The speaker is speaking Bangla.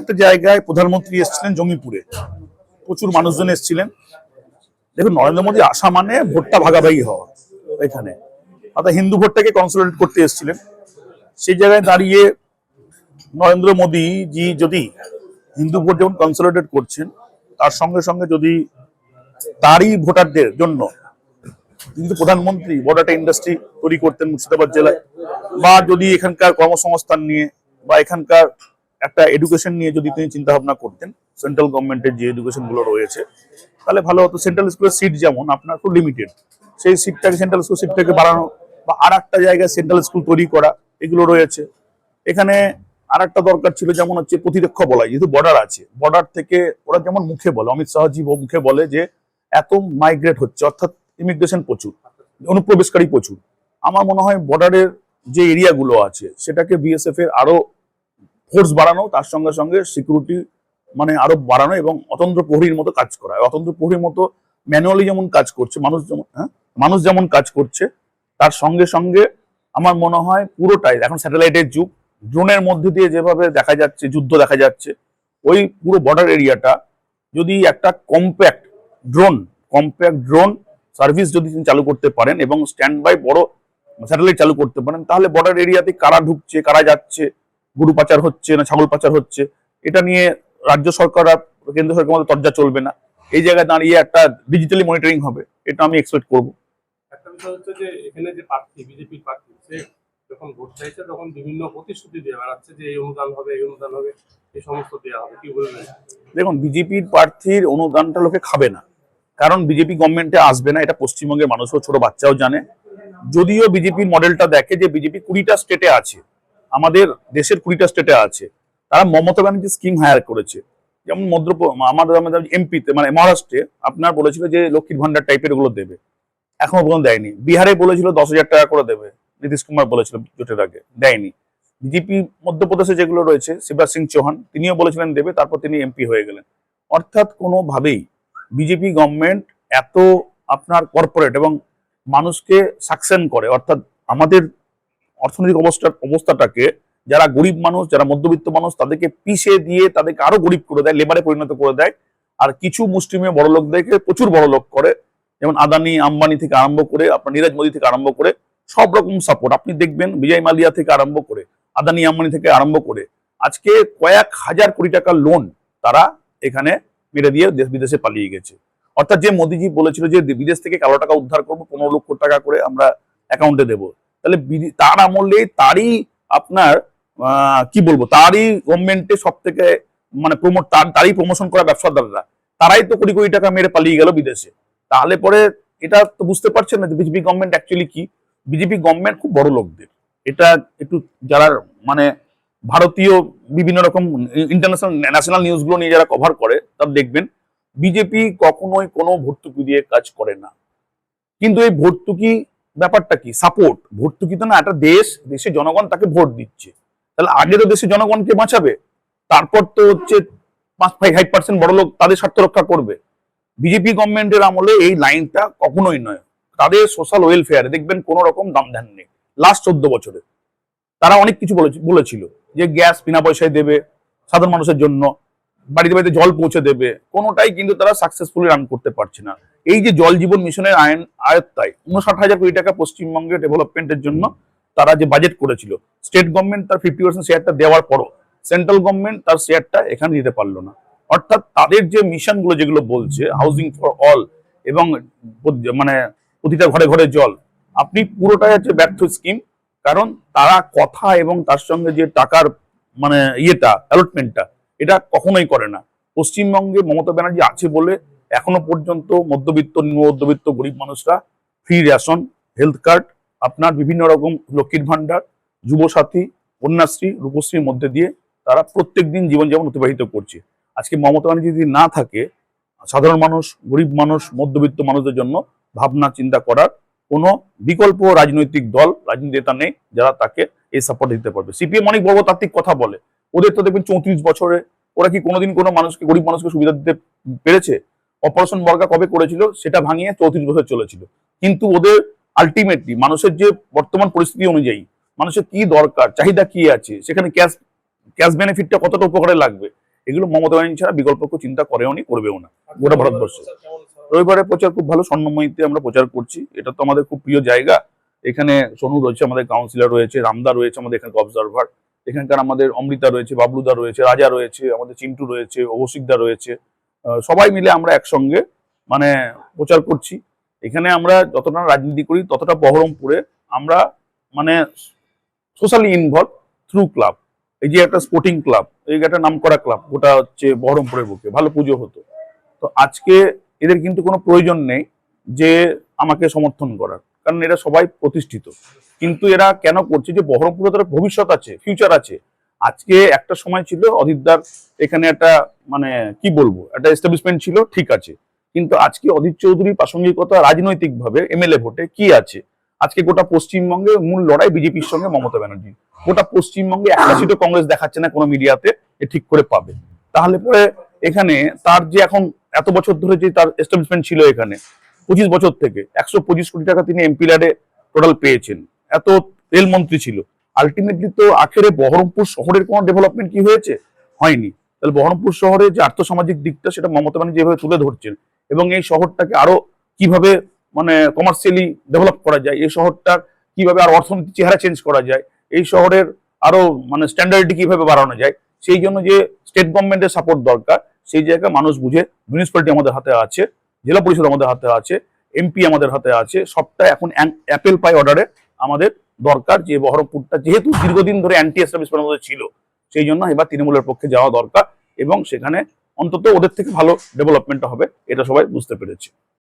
একটা জায়গায় প্রধানমন্ত্রী এসেছিলেন জঙ্গিপুরে, প্রচুর মানুষজন এসেছিলেন। দেখুন, নরেন্দ্র মোদী আসা মানে ভোটটা ভাগাভাগি হওয়া। এখানে অর্থাৎ হিন্দু ভোটটাকে কনসোলিডেট করতে এসেছিলেন। সেই জায়গায় দাঁড়িয়ে নরেন্দ্র মোদী জি যদি হিন্দু ভোট যেমন কনসোলিডেট করছেন, তার সঙ্গে সঙ্গে যদি তারই ভোটারদের জন্য কিন্তু প্রধানমন্ত্রী বড় একটা ইন্ডাস্ট্রি তৈরি করতেন মুর্শিদাবাদ জেলায়, বা যদি এখানকার কর্মসংস্থান নিয়ে বা এখানকার একটা এডুকেশন নিয়ে যদি তিনি চিন্তা ভাবনা করতেন, সেন্ট্রাল গভর্নমেন্টের যে এডুকেশন গুলো রয়েছে, তাহলে ভালো হতো। সেন্ট্রাল স্কুলের সিট যেমন আপনার খুব লিমিটেড, সেই সিটটাকে সেন্ট্রাল স্কুল সিটটাকে বাড়ানো বা আর একটা জায়গায় সেন্ট্রাল স্কুল তৈরি করা, এগুলো রয়েছে। এখানে আর একটা দরকার ছিল, যেমন হচ্ছে প্রতিরক্ষা বলয়, যেহেতু বর্ডার আছে, বর্ডার থেকে ওরা যেমন মুখে বলে, অমিত শাহজি মুখে বলে যে এত মাইগ্রেট হচ্ছে, অর্থাৎ ইমিগ্রেশন প্রচুর, অনুপ্রবেশকারী প্রচুর। আমার মনে হয় বর্ডারের যে এরিয়াগুলো আছে সেটাকে বিএসএফ এর আরো ফোর্স বাড়ানো, তার সঙ্গে সঙ্গে সিকিউরিটি মানে আরো বাড়ানো এবং অতন্ত্র প্রহরীর মতো কাজ করা। অতন্ত্র প্রহরীর মতো ম্যানুয়ালি যেমন কাজ করছে মানুষ যেমন কাজ করছে, তার সঙ্গে সঙ্গে আমার মনে হয় পুরোটাই এখন স্যাটেলাইটের যুগ, ড্রোনের মধ্যে দিয়ে যেভাবে দেখা যাচ্ছে যুদ্ধ দেখা যাচ্ছে, ওই পুরো বর্ডার এরিয়াটা যদি একটা কম্প্যাক্ট ড্রোন সার্ভিস যদি তিনি চালু করতে পারেন এবং স্ট্যান্ড বাই বড় স্যাটেলাইট চালু করতে পারেন, তাহলে বর্ডার এরিয়াতে কারা ঢুকছে, কারা যাচ্ছে, গরু পাচার হচ্ছে না ছাগল পাচার হচ্ছে, এটা নিয়ে রাজ্য সরকার আর কেন্দ্র সরকার মধ্যে তর্জা চলবে না। এই জায়গায় দাঁড়িয়ে একটা ডিজিটালি মনিটরিং হবে, এটা আমি এক্সপেক্ট করবো। একটা বিষয় হচ্ছে যে এখানে যে প্রার্থী, বিজেপির প্রার্থী, সে যখন ভোট চাইছে তখন বিভিন্ন প্রতিশ্রুতি দিয়ে বেড়াচ্ছে যে এই অনুদান হবে, এই অনুদান হবে, এই সমস্ত দেওয়া হবে, কি বলবেন? দেখুন, বিজেপির প্রার্থীর অনুদানটা লোকে খাবে না, কারণ বিজেপি গভর্নমেন্টে আসবে না, এটা পশ্চিমবঙ্গের মানুষও ছোট বাচ্চাও জানে। যদিও বিজেপির মডেলটা দেখে যে বিজেপি 20টা স্টেটে আছে, আমাদের দেশের 20টা স্টেটে আছে, তারা মমতা ব্যানার্জি স্কিম হায়ার করেছে। যেমন আমাদের এমপিতে মানে মহারাষ্ট্রে আপনার বলেছিল যে লক্ষ্মীর ভান্ডার টাইপের ওগুলো দেবে, এখনো পর্যন্ত দেয়নি। বিহারে বলেছিল 10,000 টাকা করে দেবে, নীতিশ কুমার বলেছিল জোটের আগে, দেয়নি। বিজেপি মধ্যপ্রদেশে যেগুলো রয়েছে, শিবরাজ সিং চৌহান তিনিও বলেছিলেন দেবে, তারপর তিনি এমপি হয়ে গেলেন। অর্থাৎ কোনোভাবেই বিজেপি গভর্নমেন্ট এত আপনার কর্পোরেট এবং মানুষকে সাকশন করে, অর্থাৎ আমাদের অর্থনৈতিক অবস্থাটাকে যারা গরিব মানুষ, যারা মধ্যবিত্ত মানুষ, তাদেরকে পিষে দিয়ে তাদেরকে আরো গরিব করে দেয়, লেবারে পরিণত করে দেয়। আর কিছু মুষ্টিমেয় বড় লোকদেরকে প্রচুর বড় লোক করে, যেমন আদানি আম্বানি থেকে আরম্ভ করে আপনার নীরজ মোদী থেকে আরম্ভ করে সব রকম সাপোর্ট আপনি দেখবেন, বিজয় মালিয়া থেকে আরম্ভ করে আদানি আম্বানি থেকে আরম্ভ করে আজকে কয়েক হাজার কোটি টাকার লোন তারা এখানে মেরে দিয়ে দেশ বিদেশে পালিয়ে গেছে। অর্থাৎ যে মোদীজি বলেছিল যে বিদেশ থেকে কালো টাকা উদ্ধার করবো, 15 লক্ষ টাকা করে আমরা অ্যাকাউন্টে দেবো, তাহলে তার আমলে তারই আপনার কি বলবো, তারই গভর্নমেন্টে সব থেকে মানে তারই প্রমোশন করা ব্যবসাদাররা, তারাই তো কোটি কোটি টাকা মেরে পালিয়ে গেল বিদেশে। তাহলে পরে এটা তো বুঝতে পারছেন না যে বিজেপি গভর্নমেন্ট অ্যাকচুয়ালি কি। বিজেপি গভর্নমেন্ট খুব বড় লোকদের, এটা একটু যারা মানে ভারতীয় বিভিন্ন রকম ইন্টারন্যাশনাল ন্যাশনাল নিউজগুলো নিয়ে যারা কভার করে, তারা দেখবেন বিজেপি কখনোই কোনো ভর্তুকি দিয়ে কাজ করে না। কিন্তু এই ভর্তুকি ব্যাপারটা কি, সাপোর্ট, ভর্তুকি তো না, একটা দেশের জনগণ তাকে ভোট দিচ্ছে, তাহলে আগে তো দেশের জনগণকে বাঁচাবে, তারপর তো হচ্ছে 5-5% বড় লোক তাদের স্বার্থ রক্ষা করবে। বিজেপি গভর্নমেন্টের আমলে এই লাইনটা কখনোই নয়। তাদের সোশ্যাল ওয়েলফেয়ারে দেখবেন কোনো রকম দাম ধ্যান নেই। লাস্ট 14 বছরে তারা অনেক কিছু বলেছিল যে গ্যাস বিনা পয়সায় দেবে সাধারণ মানুষের জন্য, বাড়িতে বাড়িতে জল পৌঁছে দেবে, কোনোটাই কিন্তু তারা সাকসেসফুলি রান করতে পারছে না। এই যে জল জীবন মিশনের আয়ত্তায় 59,000 কোটি টাকা পশ্চিমবঙ্গের ডেভেলপমেন্টের জন্য তারা যে বাজেট করেছিল, স্টেট গভর্নমেন্ট তার 50% শেয়ারটা দেওয়ার পরও সেন্ট্রাল গভর্নমেন্ট তার শেয়ারটা এখানে দিতে পারলো না। অর্থাৎ তাদের যে মিশনগুলো যেগুলো বলছে হাউজিং ফর অল এবং মানে প্রতিটা ঘরে ঘরে জল, আপনি পুরোটাই হচ্ছে ব্যর্থ স্কিম। কারণ তারা কথা এবং তার সঙ্গে যে টাকার মানে অ্যালটমেন্টটা, এটা কখনোই করে না। পশ্চিমবঙ্গে মমতা ব্যানার্জি আছে বলে এখনো পর্যন্ত মধ্যবিত্ত, নিম্ন মধ্যবিত্ত গরিব মানুষরা ফ্রি রেশন, হেলথ কার্ড, আপনার বিভিন্ন রকম লক্ষ্মীর ভান্ডার, যুবসাথী, কন্যাশ্রী, রূপশ্রীর মধ্যে দিয়ে তারা প্রত্যেকদিন জীবনযাপন অতিবাহিত করছে। আজকে মমতা ব্যানার্জি যদি না থাকে, সাধারণ মানুষ, গরিব মানুষ, মধ্যবিত্ত মানুষদের জন্য ভাবনা চিন্তা করার কোনো বিকল্প রাজনৈতিক দল, রাজনৈতিক নেতা নেই যারা তাকে এই সাপোর্ট দিতে পারবে। সিপিএম অনেক বড় তাত্ত্বিক কথা বলে, ওদের তো দেখবেন 34 বছরে ওরা কি কোনোদিন কোনো মানুষকে, গরিব মানুষকে সুবিধা দিতে পেরেছে? অপারেশন বর্গা কবে করেছিল, সেটা ভাঙিয়ে 34 বছর চলেছিল। কিন্তু ওদের আলটিমেটলি মানুষের যে বর্তমান পরিস্থিতি অনুযায়ী মানুষের কি দরকার, চাহিদা কি আছে, সেখানে ক্যাশ বেনিফিটটা কতটা উপকারে লাগবে, এগুলো মমতা ব্যানার্জি ছাড়া বিকল্প কেউ চিন্তা করেও নি, করবেও না গোটা ভারতবর্ষে। রবিবারে প্রচার খুব ভালো, স্বর্ণময়ীতে আমরা প্রচার করছি, এটা তো আমাদের খুব প্রিয় জায়গা। এখানে সোনু রয়েছে, আমাদের কাউন্সিলর রয়েছে, রামদা রয়েছে আমাদের এখানে অবজারভার, এখানকার আমাদের অমৃতা রয়েছে, বাবলুদা রয়েছে, রাজা রয়েছে, আমাদের চিন্টু রয়েছে, অবসিকদা রয়েছে। সবাই মিলে আমরা একসঙ্গে মানে প্রচার করছি। এখানে আমরা যতটা রাজনীতি করি ততটা বহরমপুরে আমরা মানে সোশ্যালি ইনভলভ থ্রু ক্লাব। এই যে একটা স্পোর্টিং ক্লাব, এই একটা নামকরা ক্লাব, ওটা হচ্ছে বহরমপুরের বুকে, ভালো পুজো হতো। তো আজকে এদের কিন্তু কোনো প্রয়োজন নেই যে আমাকে সমর্থন করার, কারণ এরা সবাই প্রতিষ্ঠিত। কিন্তু এরা কেন করছে, যে বহরমপুরে তার ভবিষ্যৎ আছে, ফিউচার আছে। আজকে একটা সময় ছিল অধীরদার এখানে একটা মানে কি বলবো একটা এস্টাবলিশমেন্ট ছিল, ঠিক আছে, কিন্তু আজকে অধীর চৌধুরীর প্রাসঙ্গিকতা রাজনৈতিকভাবে এমএলএ ভোটে কি আছে? আজকে গোটা পশ্চিমবঙ্গে মূল লড়াই বিজেপির সঙ্গে মমতা ব্যানার্জি। গোটা পশ্চিমবঙ্গে একটা সিটও কংগ্রেস দেখাচ্ছে না কোনো মিডিয়াতে এ ঠিক করে পাবে। তাহলে পরে এখানে তার যে এখন এত বছর ধরে যে তার এস্টাবলিশমেন্ট ছিল এখানে 25 বছর থেকে 125 কোটি টাকা তিনি এমপি ল্যাডে টোটাল পেয়েছেন, এত রেলমন্ত্রী ছিল, আলটিমেটলি তো আখেরে বহরমপুর শহরের কোনো ডেভেলপমেন্ট কি হয়েছে? হয়নি। তাহলে বহরমপুর শহরে যে আর্থসামাজিক দিকটা সেটা মমতা ব্যানার্জি যেভাবে তুলে ধরছেন, এবং এই শহরটাকে আরো কিভাবে মানে কমার্শিয়ালি ডেভেলপ করা যায়, এই শহরটার কিভাবে আর অর্থনীতি চেহারা চেঞ্জ করা যায়, এই শহরের আরো মানে স্ট্যান্ডার্ডটি কিভাবে বাড়ানো যায়, সেই জন্য যে স্টেট গভর্নমেন্টের সাপোর্ট দরকার, সেই জায়গায় মানুষ বুঝে মিউনিসিপ্যালিটি আমাদের হাতে আছে, জেলা পরিষদ আমাদের হাতে আছে, এমপি আমাদের হাতে আছে, সবটা এখন অ্যাপেল পাই অর্ডারে আমাদের দরকার। যে বহরমপুরটা যেহেতু দীর্ঘদিন ধরে অ্যান্টি এস্টাবলিশমেন্টের মধ্যে ছিল, সেই জন্য এবার তৃণমূলের পক্ষে যাওয়া দরকার, এবং সেখানে অন্তত ওদের থেকে ভালো ডেভেলপমেন্ট হবে, এটা সবাই বুঝতে পেরেছে।